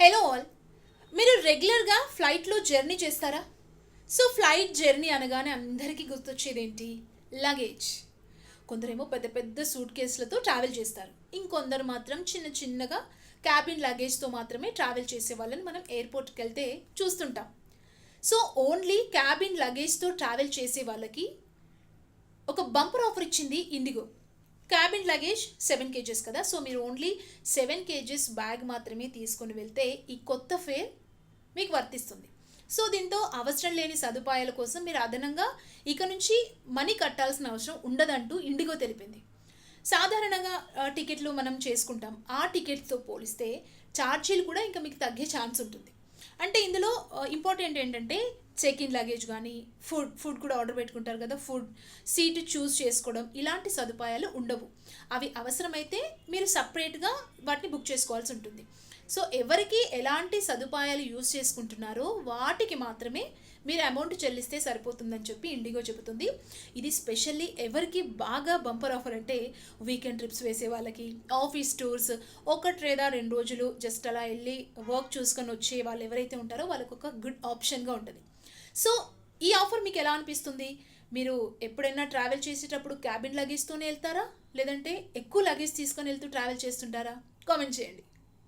Hello all. మీరు రెగ్యులర్గా ఫ్లైట్లో జర్నీ చేస్తారా? సో ఫ్లైట్ జర్నీ అనగానే అందరికీ గుర్తొచ్చేది ఏంటి? లగేజ్. కొందరేమో పెద్ద పెద్ద సూట్ కేసులతో ట్రావెల్ చేస్తారు. ఇంకొందరు మాత్రం చిన్న చిన్నగా క్యాబిన్ లగేజ్తో మాత్రమే ట్రావెల్ చేసే వాళ్ళని మనం ఎయిర్పోర్ట్కి వెళ్తే చూస్తుంటాం. సో ఓన్లీ క్యాబిన్ లగేజ్తో ట్రావెల్ చేసే వాళ్ళకి ఒక బంపర్ ఆఫర్ ఇచ్చింది ఇండిగో. క్యాబిన్ లగేజ్ 7 kgs కదా, సో మీరు ఓన్లీ 7 kgs బ్యాగ్ మాత్రమే తీసుకొని వెళ్తే ఈ కొత్త ఫేర్ మీకు వర్తిస్తుంది. సో దీంతో అవసరం లేని సదుపాయాల కోసం మీరు అదనంగా ఇక నుంచి మనీ కట్టాల్సిన అవసరం ఉండదంటూ ఇండిగో తెలిపింది. సాధారణంగా టికెట్లు మనం చేసుకుంటాం, ఆ టికెట్స్తో పోలిస్తే ఛార్జీలు కూడా ఇంకా మీకు తగ్గే ఛాన్స్ ఉంటుంది. అంటే ఇందులో ఇంపార్టెంట్ ఏంటంటే చెక్ ఇన్ లగేజ్ కానీ ఫుడ్ కూడా ఆర్డర్ పెట్టుకుంటారు కదా, ఫుడ్ సీట్ చూస్ చేసుకోవడం ఇలాంటి సదుపాయాలు ఉండవు. అవి అవసరమైతే మీరు సపరేట్గా వాటిని బుక్ చేసుకోవాల్సి ఉంటుంది. సో ఎవరికి ఎలాంటి సదుపాయాలు యూస్ చేసుకుంటున్నారో వాటికి మాత్రమే మీరు అమౌంట్ చెల్లిస్తే సరిపోతుందని చెప్పి ఇండిగో చెబుతుంది. ఇది స్పెషల్లీ ఎవరికి బాగా బంపర్ ఆఫర్ అంటే వీకెండ్ ట్రిప్స్ వేసే వాళ్ళకి, ఆఫీస్ టూర్స్, 1 లేదా 2 రోజులు జస్ట్ అలా వెళ్ళి వర్క్ చూసుకొని వచ్చే వాళ్ళు ఎవరైతే ఉంటారో వాళ్ళకు ఒక గుడ్ ఆప్షన్గా ఉంటుంది. సో ఈ ఆఫర్ మీకు ఎలా అనిపిస్తుంది? మీరు ఎప్పుడైనా ట్రావెల్ చేసేటప్పుడు క్యాబిన్ లగేజ్తోనే వెళ్తారా, లేదంటే ఎక్కువ లగేజ్ తీసుకొని వెళ్తూ ట్రావెల్ చేస్తుంటారా? కామెంట్ చేయండి.